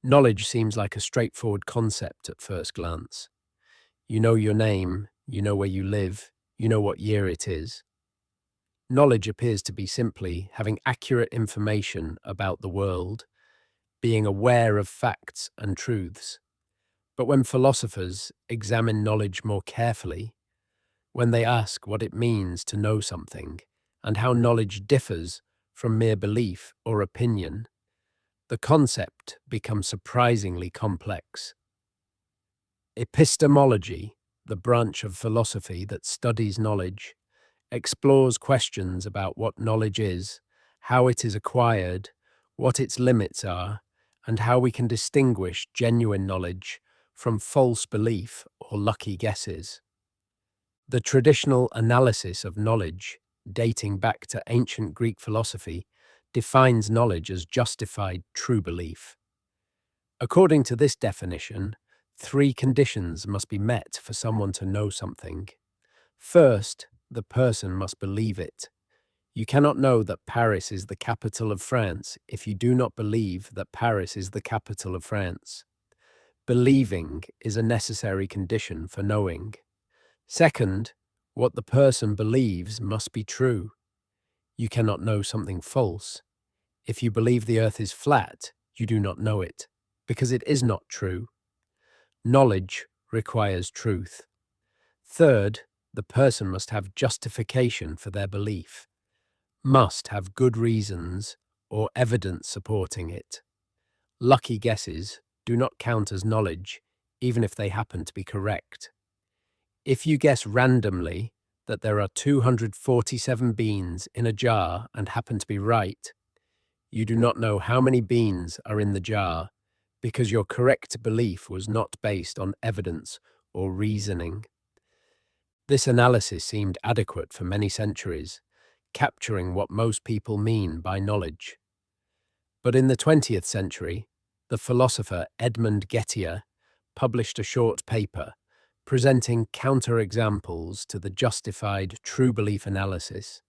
Knowledge seems like a straightforward concept at first glance. You know your name, you know where you live, you know what year it is. Knowledge appears to be simply having accurate information about the world, being aware of facts and truths. But when philosophers examine knowledge more carefully, when they ask what it means to know something and how knowledge differs from mere belief or opinion, the concept becomes surprisingly complex. Epistemology, the branch of philosophy that studies knowledge, explores questions about what knowledge is, how it is acquired, what its limits are, and how we can distinguish genuine knowledge from false belief or lucky guesses. The traditional analysis of knowledge, dating back to ancient Greek philosophy, defines knowledge as justified true belief. According to this definition, three conditions must be met for someone to know something. First, the person must believe it. You cannot know that Paris is the capital of France if you do not believe that Paris is the capital of France. Believing is a necessary condition for knowing. Second, what the person believes must be true. You cannot know something false. If you believe the earth is flat, you do not know it, because it is not true. Knowledge requires truth. Third, the person must have justification for their belief, must have good reasons or evidence supporting it. Lucky guesses do not count as knowledge, even if they happen to be correct. If you guess randomly that there are 247 beans in a jar and happen to be right, you do not know how many beans are in the jar because your correct belief was not based on evidence or reasoning. This analysis seemed adequate for many centuries, capturing what most people mean by knowledge. But in the 20th century, the philosopher Edmund Gettier published a short paper presenting counterexamples to the justified true belief analysis,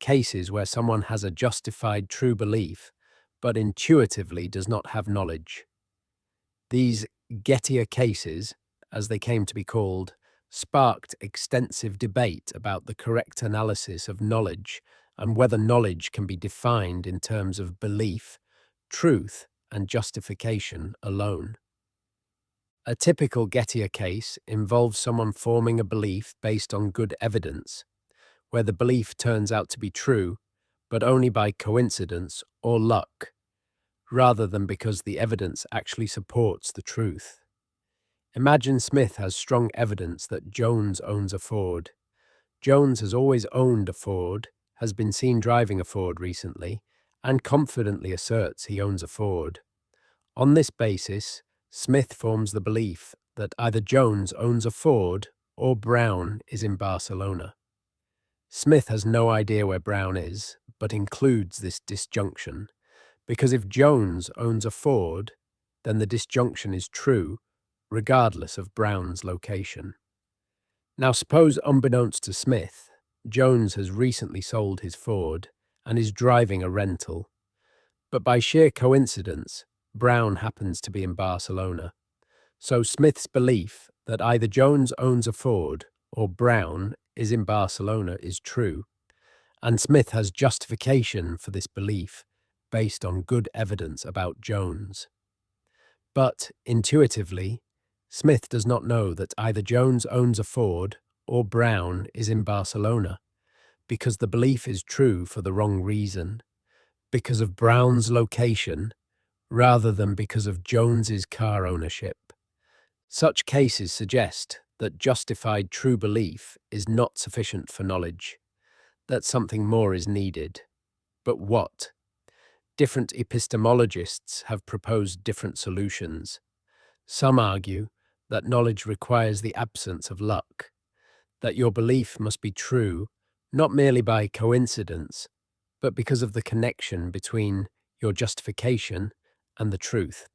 cases where someone has a justified true belief but intuitively does not have knowledge. These Gettier cases, as they came to be called, sparked extensive debate about the correct analysis of knowledge and whether knowledge can be defined in terms of belief, truth, and justification alone. A typical Gettier case involves someone forming a belief based on good evidence, where the belief turns out to be true, but only by coincidence or luck, rather than because the evidence actually supports the truth. Imagine Smith has strong evidence that Jones owns a Ford. Jones has always owned a Ford, has been seen driving a Ford recently, and confidently asserts he owns a Ford. On this basis, Smith forms the belief that either Jones owns a Ford or Brown is in Barcelona. Smith has no idea where Brown is, but includes this disjunction, because if Jones owns a Ford, then the disjunction is true, regardless of Brown's location. Now suppose, unbeknownst to Smith, Jones has recently sold his Ford and is driving a rental. But by sheer coincidence, Brown happens to be in Barcelona. So Smith's belief that either Jones owns a Ford or Brown is in Barcelona is true, and Smith has justification for this belief based on good evidence about Jones. But intuitively, Smith does not know that either Jones owns a Ford or Brown is in Barcelona, because the belief is true for the wrong reason, because of Brown's location, rather than because of Jones's car ownership. Such cases suggest that justified true belief is not sufficient for knowledge, that something more is needed. But what? Different epistemologists have proposed different solutions. Some argue that knowledge requires the absence of luck, that your belief must be true not merely by coincidence, but because of the connection between your justification and the truth.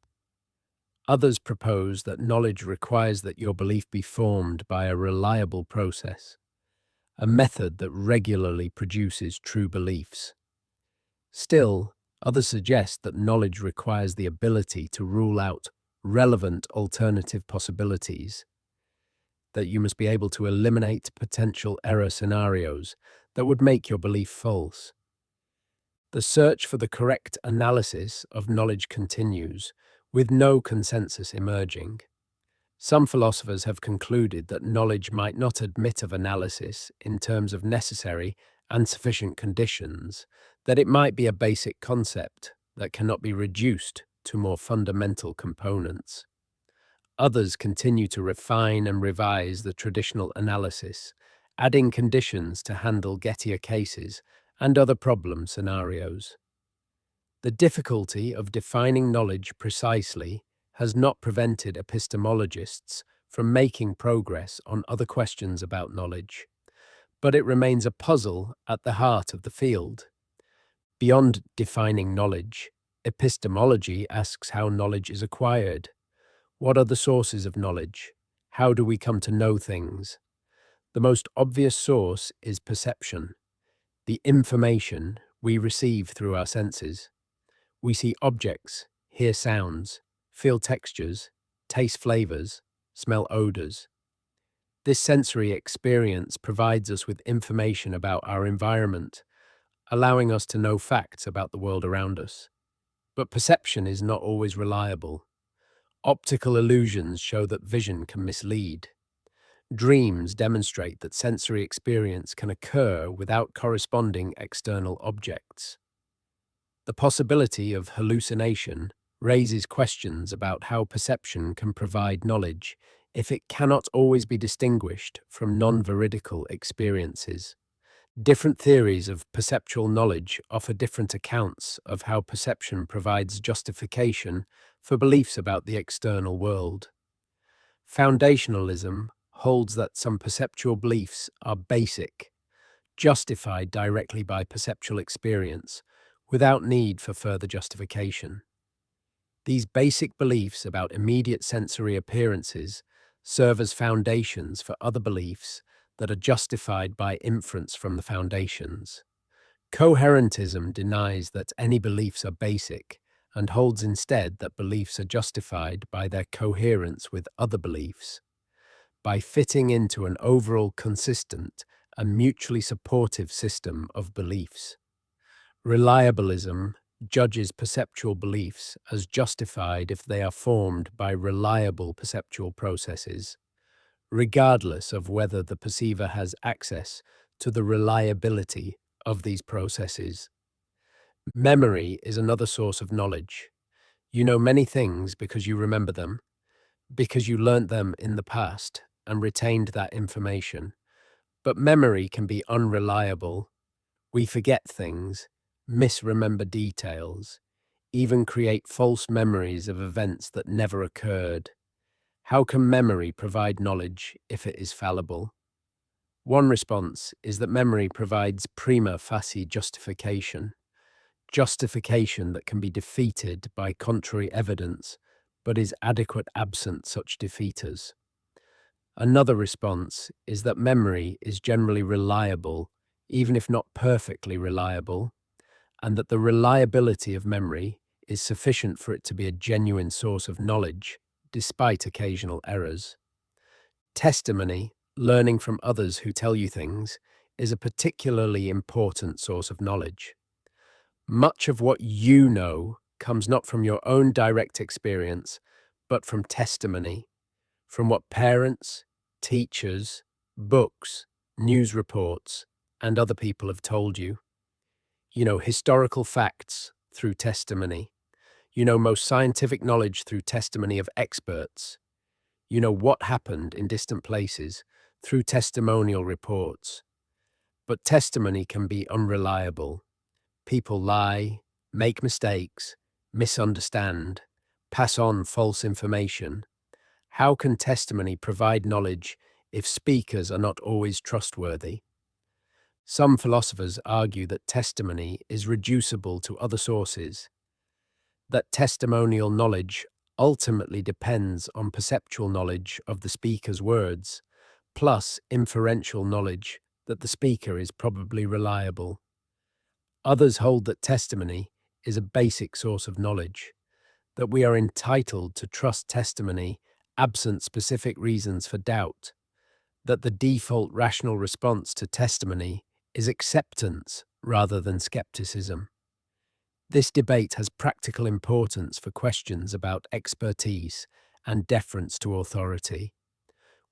Others propose that knowledge requires that your belief be formed by a reliable process, a method that regularly produces true beliefs. Still, Others suggest that knowledge requires the ability to rule out relevant alternative possibilities, that you must be able to eliminate potential error scenarios that would make your belief false. The search for the correct analysis of knowledge continues, with no consensus emerging. Some philosophers have concluded that knowledge might not admit of analysis in terms of necessary and sufficient conditions, that it might be a basic concept that cannot be reduced to more fundamental components. Others continue to refine and revise the traditional analysis, adding conditions to handle Gettier cases and other problem scenarios. The difficulty of defining knowledge precisely has not prevented epistemologists from making progress on other questions about knowledge, but it remains a puzzle at the heart of the field. Beyond defining knowledge, epistemology asks how knowledge is acquired. What are the sources of knowledge? How do we come to know things? The most obvious source is perception, the information we receive through our senses. We see objects, hear sounds, feel textures, taste flavors, smell odors. This sensory experience provides us with information about our environment, allowing us to know facts about the world around us. But perception is not always reliable. Optical illusions show that vision can mislead. Dreams demonstrate that sensory experience can occur without corresponding external objects. The possibility of hallucination raises questions about how perception can provide knowledge if it cannot always be distinguished from non-veridical experiences. Different theories of perceptual knowledge offer different accounts of how perception provides justification for beliefs about the external world. Foundationalism holds that some perceptual beliefs are basic, justified directly by perceptual experience, without need for further justification. These basic beliefs about immediate sensory appearances serve as foundations for other beliefs that are justified by inference from the foundations. Coherentism denies that any beliefs are basic and holds instead that beliefs are justified by their coherence with other beliefs, by fitting into an overall consistent and mutually supportive system of beliefs. Reliabilism judges perceptual beliefs as justified if they are formed by reliable perceptual processes, regardless of whether the perceiver has access to the reliability of these processes. Memory is another source of knowledge. You know many things because you remember them, because you learnt them in the past and retained that information. But memory can be unreliable. We forget things, misremember details, even create false memories of events that never occurred. How can memory provide knowledge if it is fallible? One response is that memory provides prima facie justification, justification that can be defeated by contrary evidence, but is adequate absent such defeaters. Another response is that memory is generally reliable, even if not perfectly reliable, and that the reliability of memory is sufficient for it to be a genuine source of knowledge, despite occasional errors. Testimony, learning from others who tell you things, is a particularly important source of knowledge. Much of what you know comes not from your own direct experience, but from testimony, from what parents, teachers, books, news reports, and other people have told you. You know historical facts through testimony. You know most scientific knowledge through testimony of experts. You know what happened in distant places through testimonial reports. But testimony can be unreliable. People lie, make mistakes, misunderstand, pass on false information. How can testimony provide knowledge if speakers are not always trustworthy? Some philosophers argue that testimony is reducible to other sources, that testimonial knowledge ultimately depends on perceptual knowledge of the speaker's words, plus inferential knowledge that the speaker is probably reliable. Others hold that testimony is a basic source of knowledge, that we are entitled to trust testimony absent specific reasons for doubt, that the default rational response to testimony is acceptance rather than skepticism. This debate has practical importance for questions about expertise and deference to authority.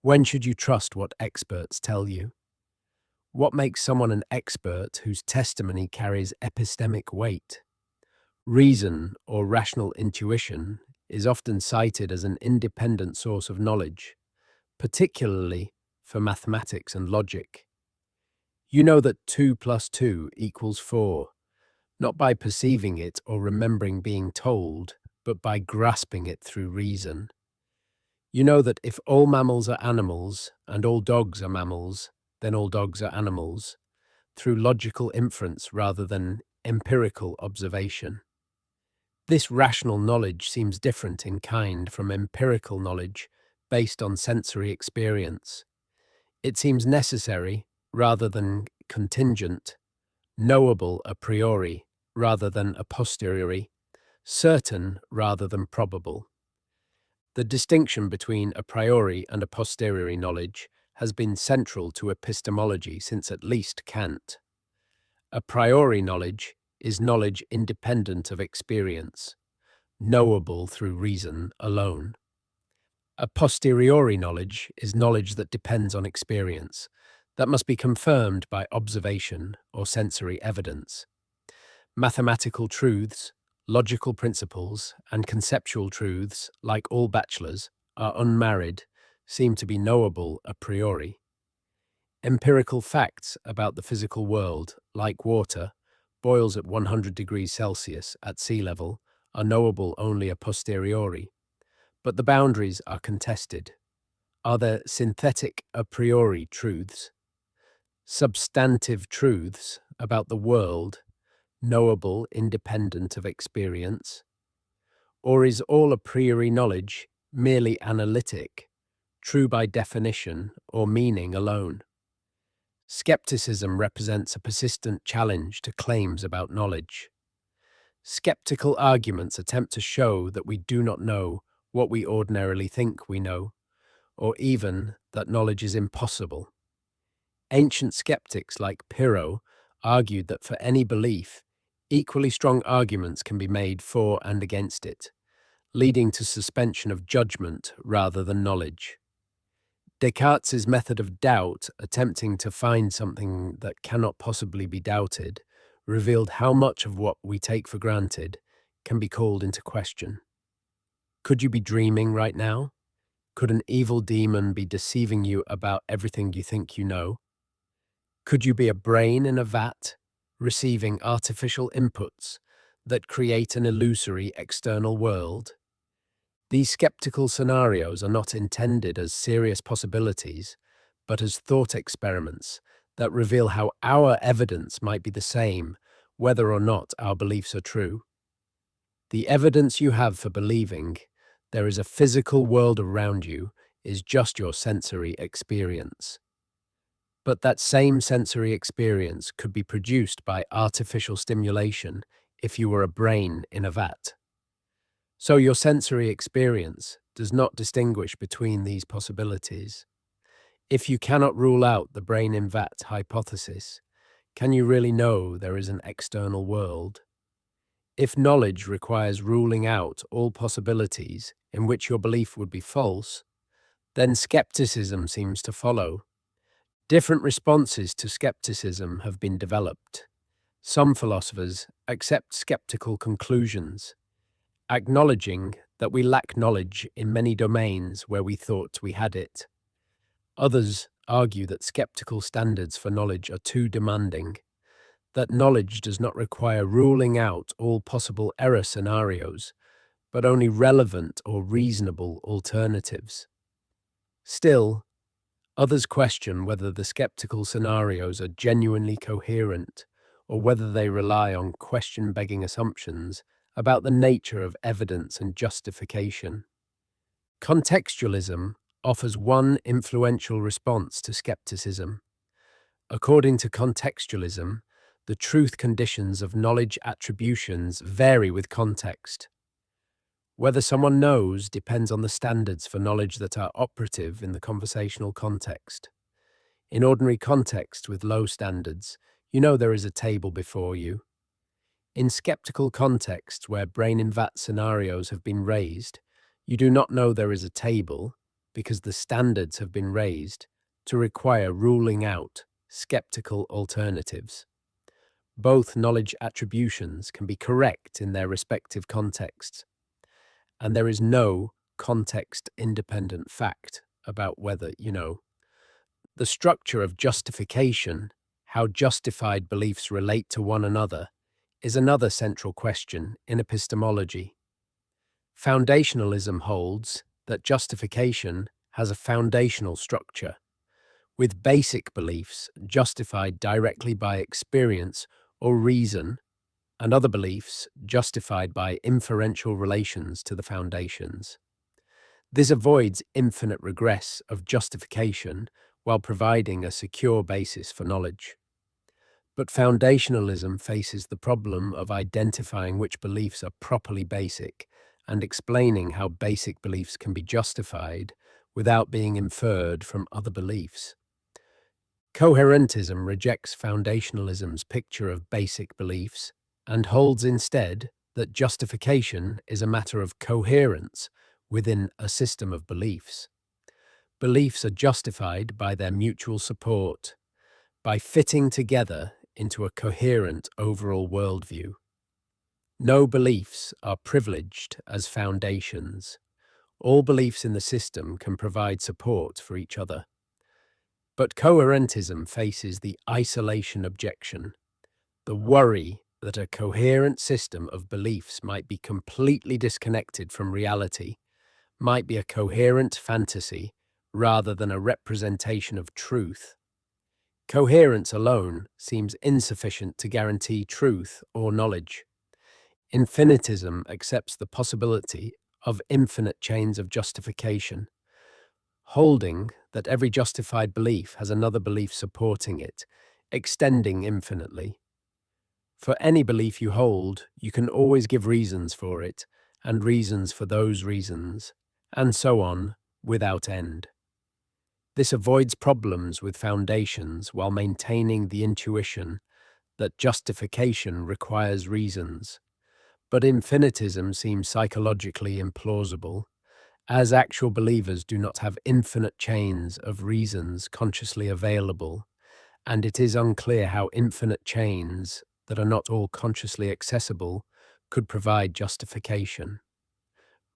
When should you trust what experts tell you? What makes someone an expert whose testimony carries epistemic weight? Reason or rational intuition is often cited as an independent source of knowledge, particularly for mathematics and logic. You know that 2 plus 2 equals 4, not by perceiving it or remembering being told, but by grasping it through reason. You know that if all mammals are animals and all dogs are mammals, then all dogs are animals, through logical inference rather than empirical observation. This rational knowledge seems different in kind from empirical knowledge based on sensory experience. It seems necessary rather than contingent, knowable a priori rather than a posteriori, certain rather than probable. The distinction between a priori and a posteriori knowledge has been central to epistemology since at least Kant. A priori knowledge is knowledge independent of experience, knowable through reason alone. A posteriori knowledge is knowledge that depends on experience, that must be confirmed by observation or sensory evidence. Mathematical truths, logical principles, and conceptual truths, like all bachelors, are unmarried, seem to be knowable a priori. Empirical facts about the physical world, like water, boils at 100 degrees Celsius at sea level, are knowable only a posteriori. But the boundaries are contested. Are there synthetic a priori truths, substantive truths about the world, knowable independent of experience? Or is all a priori knowledge merely analytic, true by definition or meaning alone? Skepticism represents a persistent challenge to claims about knowledge. Skeptical arguments attempt to show that we do not know what we ordinarily think we know, or even that knowledge is impossible. Ancient skeptics like Pyrrho argued that for any belief, equally strong arguments can be made for and against it, leading to suspension of judgment rather than knowledge. Descartes' method of doubt, attempting to find something that cannot possibly be doubted, revealed how much of what we take for granted can be called into question. Could you be dreaming right now? Could an evil demon be deceiving you about everything you think you know? Could you be a brain in a vat, receiving artificial inputs that create an illusory external world? These skeptical scenarios are not intended as serious possibilities, but as thought experiments that reveal how our evidence might be the same, whether or not our beliefs are true. The evidence you have for believing there is a physical world around you is just your sensory experience. But that same sensory experience could be produced by artificial stimulation if you were a brain in a vat. So your sensory experience does not distinguish between these possibilities. If you cannot rule out the brain in vat hypothesis, can you really know there is an external world? If knowledge requires ruling out all possibilities in which your belief would be false, then skepticism seems to follow. Different responses to skepticism have been developed. Some philosophers accept skeptical conclusions, acknowledging that we lack knowledge in many domains where we thought we had it. Others argue that skeptical standards for knowledge are too demanding, that knowledge does not require ruling out all possible error scenarios, but only relevant or reasonable alternatives. Still, others question whether the skeptical scenarios are genuinely coherent or whether they rely on question-begging assumptions about the nature of evidence and justification. Contextualism offers one influential response to skepticism. According to contextualism, The truth conditions of knowledge attributions vary with context. Whether someone knows depends on the standards for knowledge that are operative in the conversational context. In ordinary context with low standards, you know there is a table before you. In skeptical contexts where brain-in-vat scenarios have been raised, you do not know there is a table because the standards have been raised to require ruling out skeptical alternatives. Both knowledge attributions can be correct in their respective contexts, and there is no context-independent fact about whether you know. The structure of justification, how justified beliefs relate to one another, is another central question in epistemology. Foundationalism holds that justification has a foundational structure, with basic beliefs justified directly by experience or reason, and other beliefs justified by inferential relations to the foundations. This avoids infinite regress of justification while providing a secure basis for knowledge. But foundationalism faces the problem of identifying which beliefs are properly basic and explaining how basic beliefs can be justified without being inferred from other beliefs. Coherentism rejects foundationalism's picture of basic beliefs and holds instead that justification is a matter of coherence within a system of beliefs. Beliefs are justified by their mutual support, by fitting together into a coherent overall worldview. No beliefs are privileged as foundations. All beliefs in the system can provide support for each other. But coherentism faces the isolation objection, the worry that a coherent system of beliefs might be completely disconnected from reality, might be a coherent fantasy rather than a representation of truth. Coherence alone seems insufficient to guarantee truth or knowledge. Infinitism accepts the possibility of infinite chains of justification, holding that every justified belief has another belief supporting it, extending infinitely. For any belief you hold, you can always give reasons for it, and reasons for those reasons, and so on, without end. This avoids problems with foundations while maintaining the intuition that justification requires reasons. But infinitism seems psychologically implausible, as actual believers do not have infinite chains of reasons consciously available, and it is unclear how infinite chains that are not all consciously accessible could provide justification.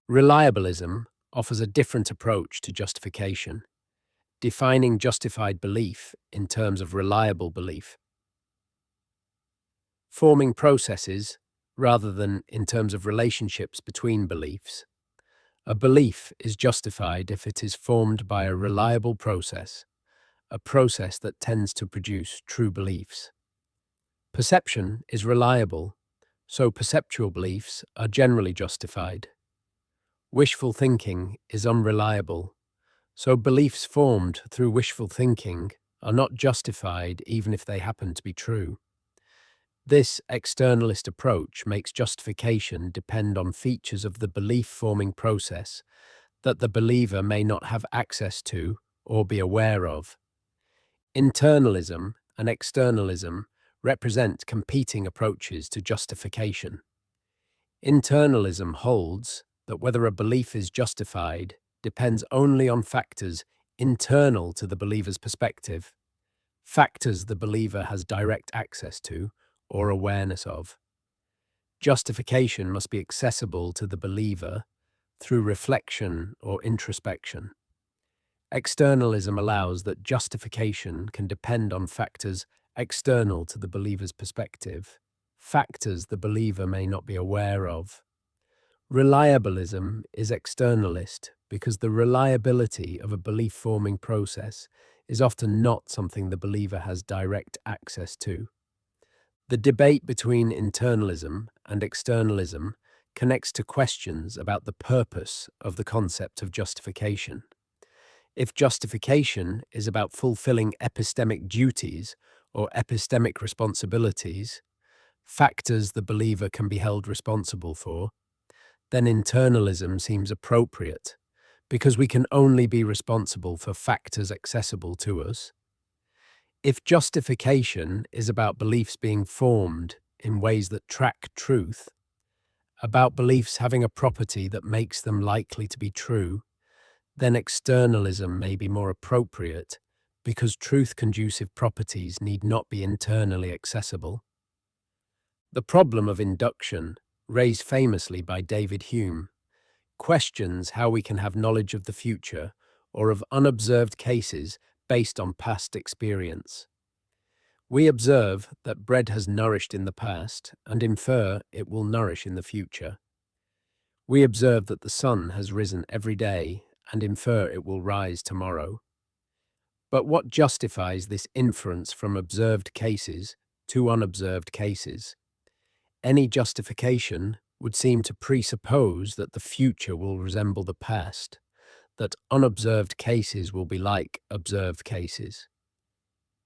Reliabilism offers a different approach to justification, defining justified belief in terms of reliable belief, forming processes rather than in terms of relationships between beliefs. A belief is justified if it is formed by a reliable process, a process that tends to produce true beliefs. Perception is reliable, so perceptual beliefs are generally justified. Wishful thinking is unreliable, so beliefs formed through wishful thinking are not justified even if they happen to be true. This externalist approach makes justification depend on features of the belief-forming process that the believer may not have access to or be aware of. Internalism and externalism represent competing approaches to justification. Internalism holds that whether a belief is justified depends only on factors internal to the believer's perspective, factors the believer has direct access to or awareness of. Justification must be accessible to the believer through reflection or introspection. Externalism allows that justification can depend on factors external to the believer's perspective, factors the believer may not be aware of. Reliabilism is externalist because the reliability of a belief-forming process is often not something the believer has direct access to. The debate between internalism and externalism connects to questions about the purpose of the concept of justification. If justification is about fulfilling epistemic duties or epistemic responsibilities, factors the believer can be held responsible for, then internalism seems appropriate, because we can only be responsible for factors accessible to us. If justification is about beliefs being formed in ways that track truth, about beliefs having a property that makes them likely to be true, then externalism may be more appropriate, because truth-conducive properties need not be internally accessible. The problem of induction, raised famously by David Hume, questions how we can have knowledge of the future or of unobserved cases based on past experience. We observe that bread has nourished in the past and infer it will nourish in the future. We observe that the sun has risen every day and infer it will rise tomorrow. But what justifies this inference from observed cases to unobserved cases? Any justification would seem to presuppose that the future will resemble the past, that unobserved cases will be like observed cases.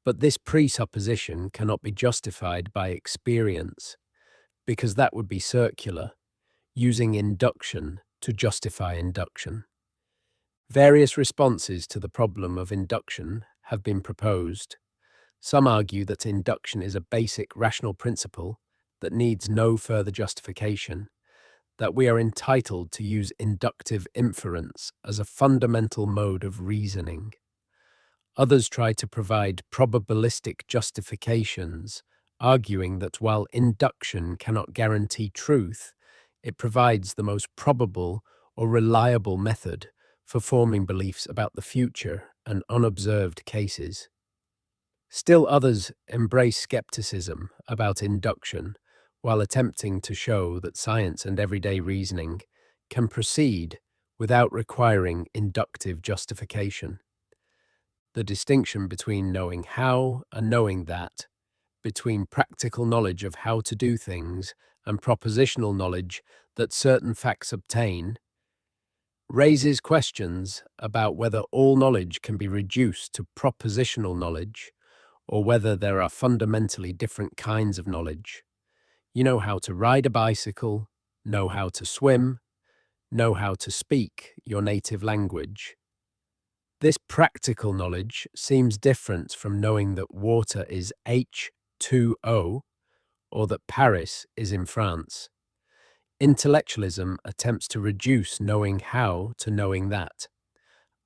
But this presupposition cannot be justified by experience, because that would be circular, using induction to justify induction. Various responses to the problem of induction have been proposed. Some argue that induction is a basic rational principle that needs no further justification, that we are entitled to use inductive inference as a fundamental mode of reasoning. Others try to provide probabilistic justifications, arguing that while induction cannot guarantee truth, it provides the most probable or reliable method for forming beliefs about the future and unobserved cases. Still others embrace skepticism about induction, while attempting to show that science and everyday reasoning can proceed without requiring inductive justification. The distinction between knowing how and knowing that, between practical knowledge of how to do things and propositional knowledge that certain facts obtain, raises questions about whether all knowledge can be reduced to propositional knowledge, or whether there are fundamentally different kinds of knowledge. You know how to ride a bicycle, know how to swim, know how to speak your native language. This practical knowledge seems different from knowing that water is H2O or that Paris is in France. Intellectualism attempts to reduce knowing how to knowing that,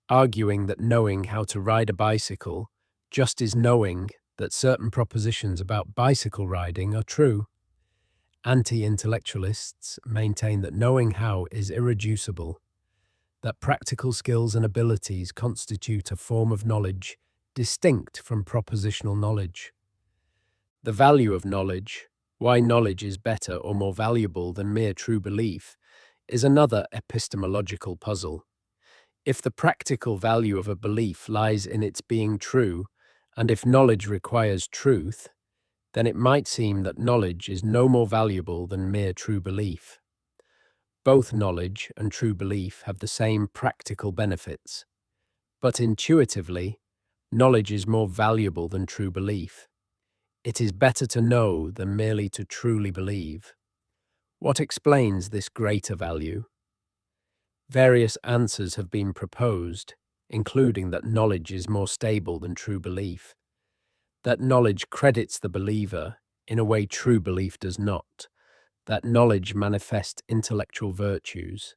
arguing that knowing how to ride a bicycle just is knowing that certain propositions about bicycle riding are true. Anti-intellectualists maintain that knowing how is irreducible, that practical skills and abilities constitute a form of knowledge distinct from propositional knowledge. The value of knowledge, why knowledge is better or more valuable than mere true belief, is another epistemological puzzle. If the practical value of a belief lies in its being true, and if knowledge requires truth, then it might seem that knowledge is no more valuable than mere true belief. Both knowledge and true belief have the same practical benefits, but intuitively, knowledge is more valuable than true belief. It is better to know than merely to truly believe. What explains this greater value? Various answers have been proposed, including that knowledge is more stable than true belief, that knowledge credits the believer in a way true belief does not, that knowledge manifests intellectual virtues,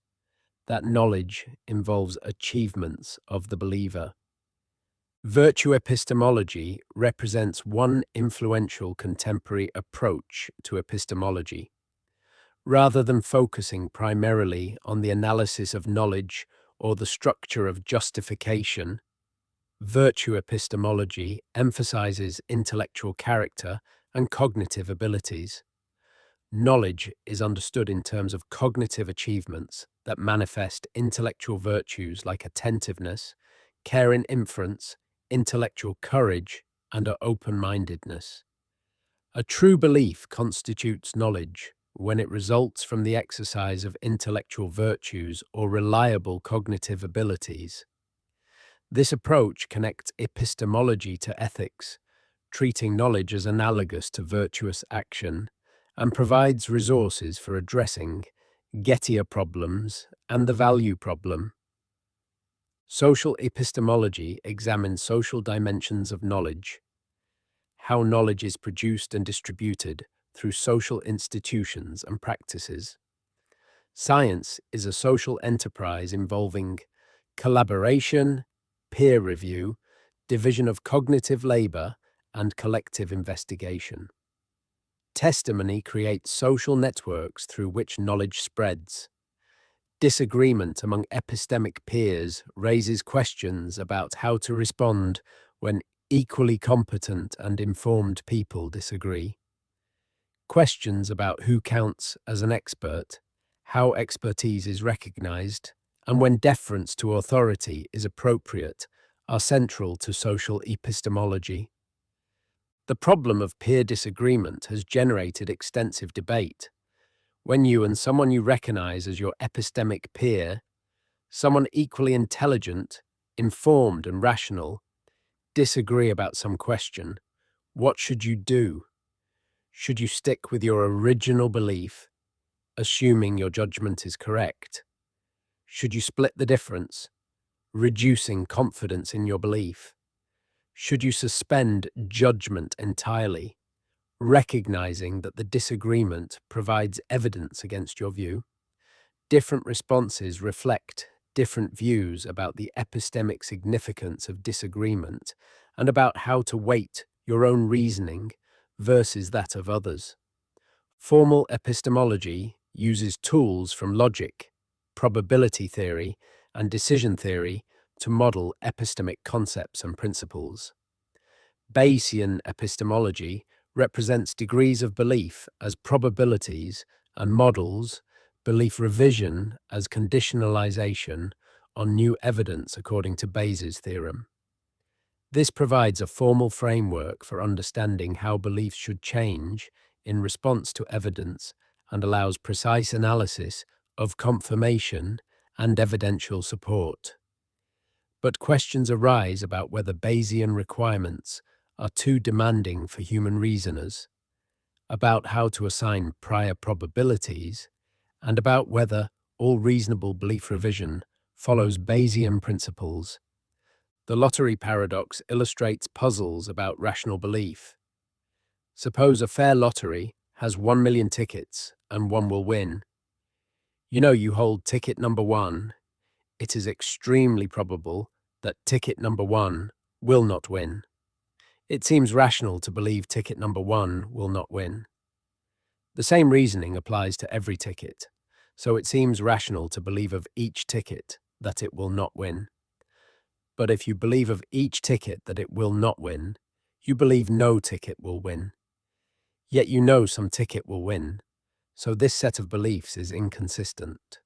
that knowledge involves achievements of the believer. Virtue epistemology represents one influential contemporary approach to epistemology. Rather than focusing primarily on the analysis of knowledge or the structure of justification, virtue epistemology emphasizes intellectual character and cognitive abilities. Knowledge is understood in terms of cognitive achievements that manifest intellectual virtues like attentiveness, care in inference, intellectual courage, and open-mindedness. A true belief constitutes knowledge when it results from the exercise of intellectual virtues or reliable cognitive abilities. This approach connects epistemology to ethics, treating knowledge as analogous to virtuous action, and provides resources for addressing Gettier problems and the value problem. Social epistemology examines social dimensions of knowledge, how knowledge is produced and distributed through social institutions and practices. Science is a social enterprise involving collaboration, peer review, division of cognitive labor, and collective investigation. Testimony creates social networks through which knowledge spreads. Disagreement among epistemic peers raises questions about how to respond when equally competent and informed people disagree. Questions about who counts as an expert, how expertise is recognized, and when deference to authority is appropriate are central to social epistemology. The problem of peer disagreement has generated extensive debate. When you and someone you recognize as your epistemic peer, someone equally intelligent, informed, and rational, disagree about some question, what should you do? Should you stick with your original belief, assuming your judgment is correct? Should you split the difference, reducing confidence in your belief? Should you suspend judgment entirely, recognizing that the disagreement provides evidence against your view? Different responses reflect different views about the epistemic significance of disagreement and about how to weight your own reasoning versus that of others. Formal epistemology uses tools from logic, probability theory, and decision theory to model epistemic concepts and principles. Bayesian epistemology represents degrees of belief as probabilities and models belief revision as conditionalization on new evidence according to Bayes' theorem. This provides a formal framework for understanding how beliefs should change in response to evidence and allows precise analysis of confirmation and evidential support. But questions arise about whether Bayesian requirements are too demanding for human reasoners, about how to assign prior probabilities, and about whether all reasonable belief revision follows Bayesian principles. The lottery paradox illustrates puzzles about rational belief. Suppose a fair lottery has 1 million tickets and one will win. You know you hold ticket number 1. It is extremely probable that ticket number 1 will not win. It seems rational to believe ticket number 1 will not win. The same reasoning applies to every ticket, so it seems rational to believe of each ticket that it will not win. But if you believe of each ticket that it will not win, you believe no ticket will win. Yet you know some ticket will win, so this set of beliefs is inconsistent.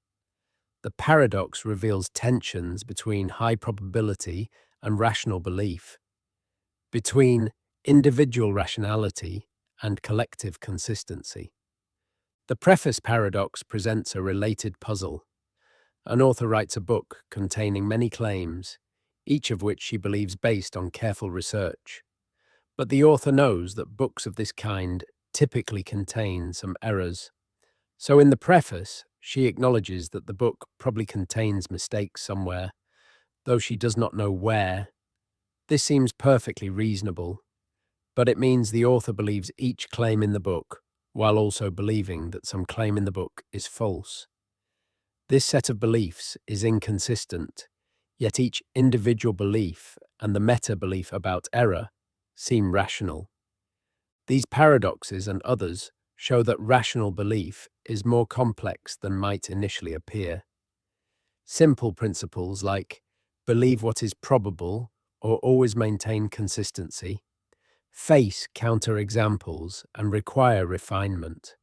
The paradox reveals tensions between high probability and rational belief, between individual rationality and collective consistency. The preface paradox presents a related puzzle. An author writes a book containing many claims, each of which she believes based on careful research. But the author knows that books of this kind typically contain some errors. So in the preface, she acknowledges that the book probably contains mistakes somewhere, though she does not know where. This seems perfectly reasonable, but it means the author believes each claim in the book, while also believing that some claim in the book is false. This set of beliefs is inconsistent, yet each individual belief and the meta-belief about error seem rational. These paradoxes and others show that rational belief is more complex than might initially appear. Simple principles like believe what is probable or always maintain consistency face counterexamples and require refinement.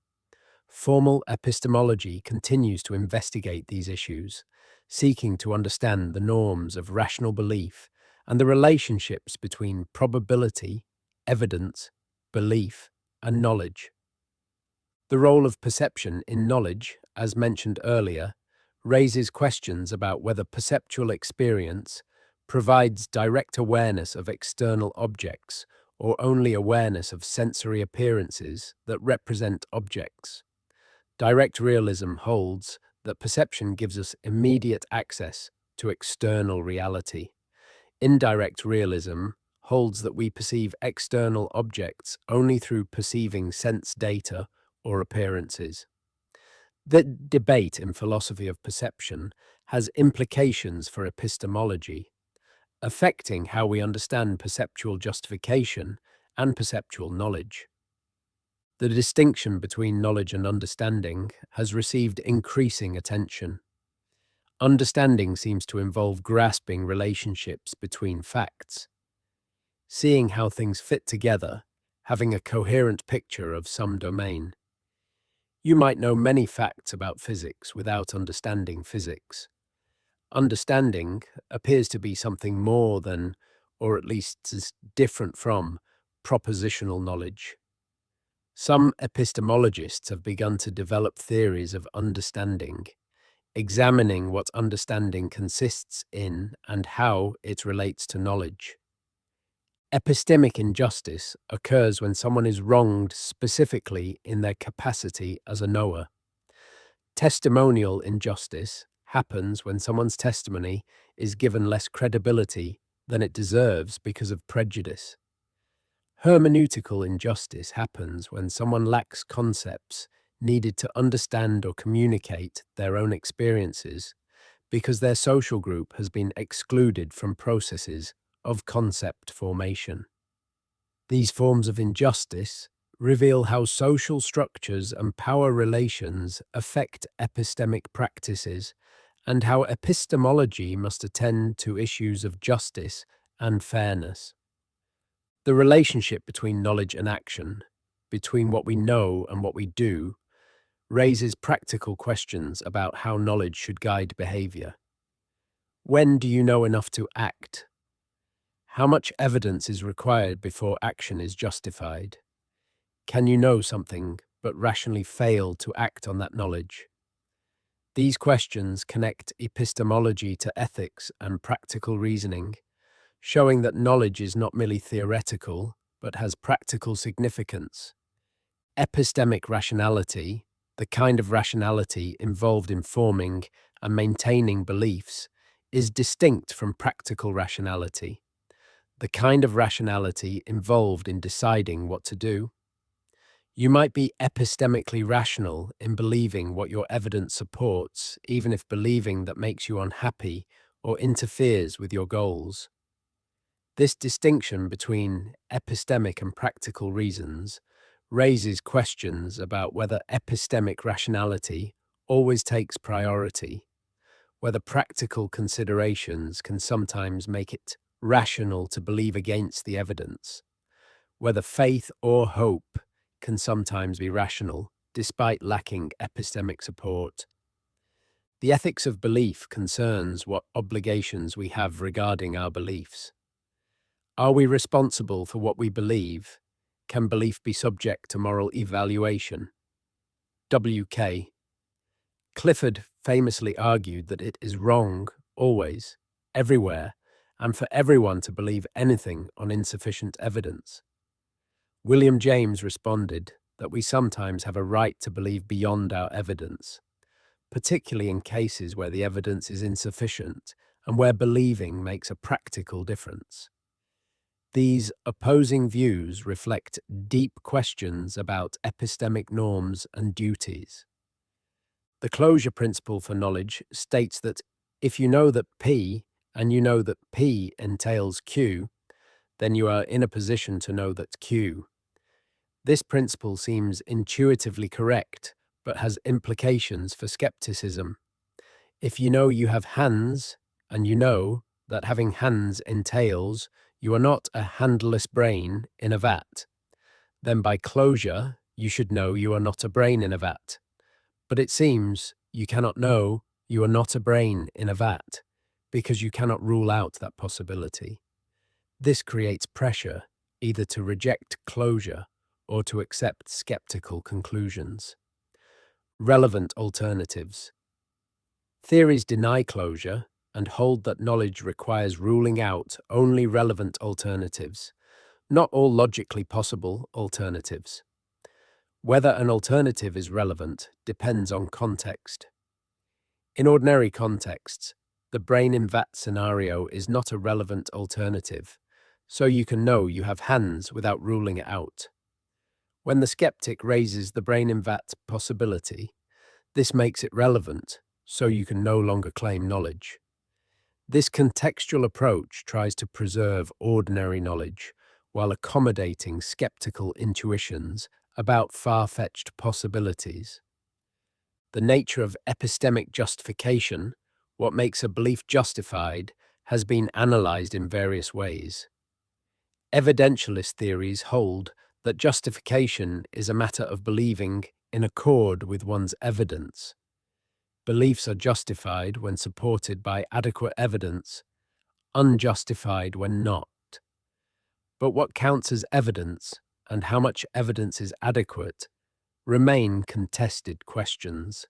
Formal epistemology continues to investigate these issues, seeking to understand the norms of rational belief and the relationships between probability, evidence, belief, and knowledge. The role of perception in knowledge, as mentioned earlier, raises questions about whether perceptual experience provides direct awareness of external objects or only awareness of sensory appearances that represent objects. Direct realism holds that perception gives us immediate access to external reality. Indirect realism holds that we perceive external objects only through perceiving sense data or appearances. The debate in philosophy of perception has implications for epistemology, affecting how we understand perceptual justification and perceptual knowledge. The distinction between knowledge and understanding has received increasing attention. Understanding seems to involve grasping relationships between facts, seeing how things fit together, having a coherent picture of some domain. You might know many facts about physics without understanding physics. Understanding appears to be something more than, or at least different from, propositional knowledge. Some epistemologists have begun to develop theories of understanding, examining what understanding consists in and how it relates to knowledge. Epistemic injustice occurs when someone is wronged specifically in their capacity as a knower. Testimonial injustice happens when someone's testimony is given less credibility than it deserves because of prejudice. Hermeneutical injustice happens when someone lacks concepts needed to understand or communicate their own experiences because their social group has been excluded from processes of concept formation. These forms of injustice reveal how social structures and power relations affect epistemic practices and how epistemology must attend to issues of justice and fairness. The relationship between knowledge and action, between what we know and what we do, raises practical questions about how knowledge should guide behavior. When do you know enough to act? How much evidence is required before action is justified? Can you know something but rationally fail to act on that knowledge? These questions connect epistemology to ethics and practical reasoning, showing that knowledge is not merely theoretical, but has practical significance. Epistemic rationality, the kind of rationality involved in forming and maintaining beliefs, is distinct from practical rationality, the kind of rationality involved in deciding what to do. You might be epistemically rational in believing what your evidence supports, even if believing that makes you unhappy or interferes with your goals. This distinction between epistemic and practical reasons raises questions about whether epistemic rationality always takes priority, whether practical considerations can sometimes make it rational to believe against the evidence, whether faith or hope can sometimes be rational despite lacking epistemic support. The ethics of belief concerns what obligations we have regarding our beliefs. Are we responsible for what we believe? Can belief be subject to moral evaluation? W.K. Clifford famously argued that it is wrong, always, everywhere, and for everyone to believe anything on insufficient evidence. William James responded that we sometimes have a right to believe beyond our evidence, particularly in cases where the evidence is insufficient and where believing makes a practical difference. These opposing views reflect deep questions about epistemic norms and duties. The closure principle for knowledge states that if you know that P and you know that P entails Q, then you are in a position to know that Q. This principle seems intuitively correct, but has implications for skepticism. If you know you have hands, and you know that having hands entails you are not a handless brain in a vat, then by closure you should know you are not a brain in a vat. But it seems you cannot know you are not a brain in a vat, because you cannot rule out that possibility. This creates pressure either to reject closure or to accept skeptical conclusions. Relevant alternatives. Theories deny closure and hold that knowledge requires ruling out only relevant alternatives, not all logically possible alternatives. Whether an alternative is relevant depends on context. In ordinary contexts, the brain in vat scenario is not a relevant alternative, so you can know you have hands without ruling it out. When the skeptic raises the brain in vat possibility, this makes it relevant, so you can no longer claim knowledge. This contextual approach tries to preserve ordinary knowledge while accommodating skeptical intuitions about far-fetched possibilities. The nature of epistemic justification, what makes a belief justified, has been analyzed in various ways. Evidentialist theories hold that justification is a matter of believing in accord with one's evidence. Beliefs are justified when supported by adequate evidence, unjustified when not. But what counts as evidence and how much evidence is adequate remain contested questions.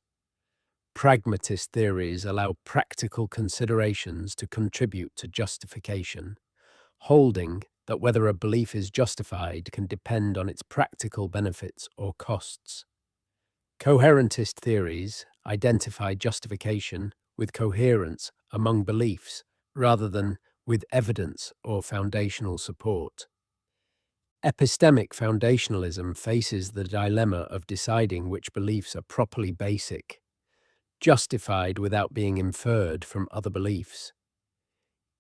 Pragmatist theories allow practical considerations to contribute to justification, holding that whether a belief is justified can depend on its practical benefits or costs. Coherentist theories identify justification with coherence among beliefs rather than with evidence or foundational support. Epistemic foundationalism faces the dilemma of deciding which beliefs are properly basic, justified without being inferred from other beliefs.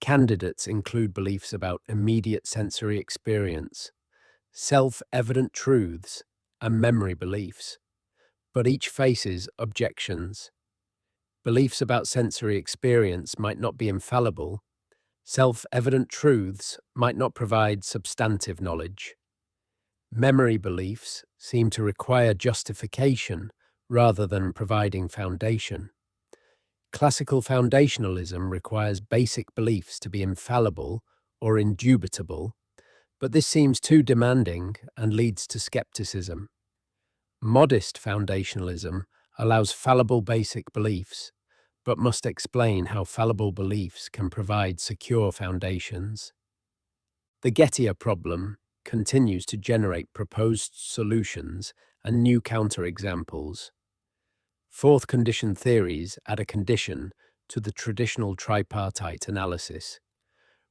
Candidates include beliefs about immediate sensory experience, self-evident truths, and memory beliefs, but each faces objections. Beliefs about sensory experience might not be infallible. Self-evident truths might not provide substantive knowledge. Memory beliefs seem to require justification rather than providing foundation. Classical foundationalism requires basic beliefs to be infallible or indubitable, but this seems too demanding and leads to skepticism. Modest foundationalism allows fallible basic beliefs, but must explain how fallible beliefs can provide secure foundations. The Gettier problem continues to generate proposed solutions and new counterexamples. Fourth condition theories add a condition to the traditional tripartite analysis,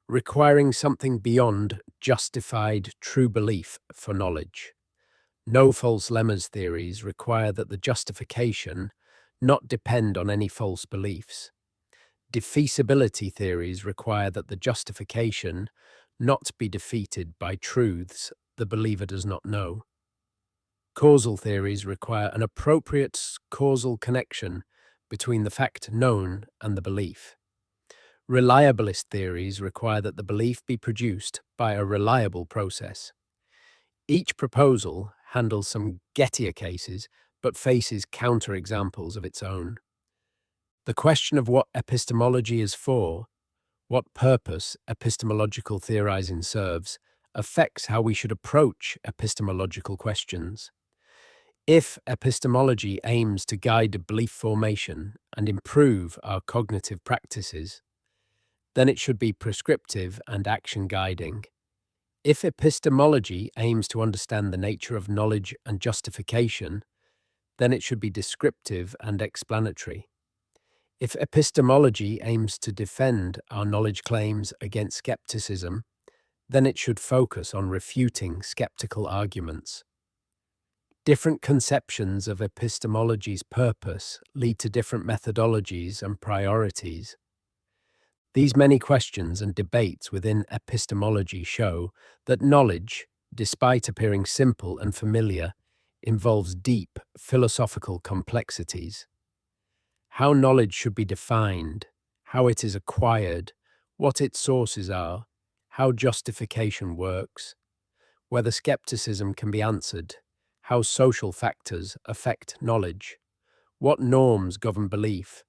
requiring something beyond justified true belief for knowledge. No false lemmas theories require that the justification not depend on any false beliefs. Defeasibility theories require that the justification not be defeated by truths the believer does not know. Causal theories require an appropriate causal connection between the fact known and the belief. Reliabilist theories require that the belief be produced by a reliable process. Each proposal handles some Gettier cases, but faces counterexamples of its own. The question of what epistemology is for, what purpose epistemological theorizing serves, affects how we should approach epistemological questions. If epistemology aims to guide belief formation and improve our cognitive practices, then it should be prescriptive and action-guiding. If epistemology aims to understand the nature of knowledge and justification, then it should be descriptive and explanatory. If epistemology aims to defend our knowledge claims against skepticism, then it should focus on refuting skeptical arguments. Different conceptions of epistemology's purpose lead to different methodologies and priorities. These many questions and debates within epistemology show that knowledge, despite appearing simple and familiar, involves deep philosophical complexities. How knowledge should be defined, how it is acquired, what its sources are, how justification works, whether skepticism can be answered, how social factors affect knowledge, what norms govern belief.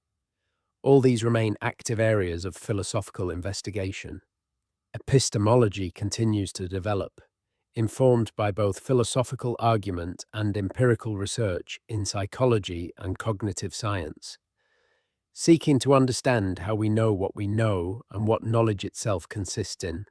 All these remain active areas of philosophical investigation. Epistemology continues to develop, informed by both philosophical argument and empirical research in psychology and cognitive science, seeking to understand how we know what we know and what knowledge itself consists in.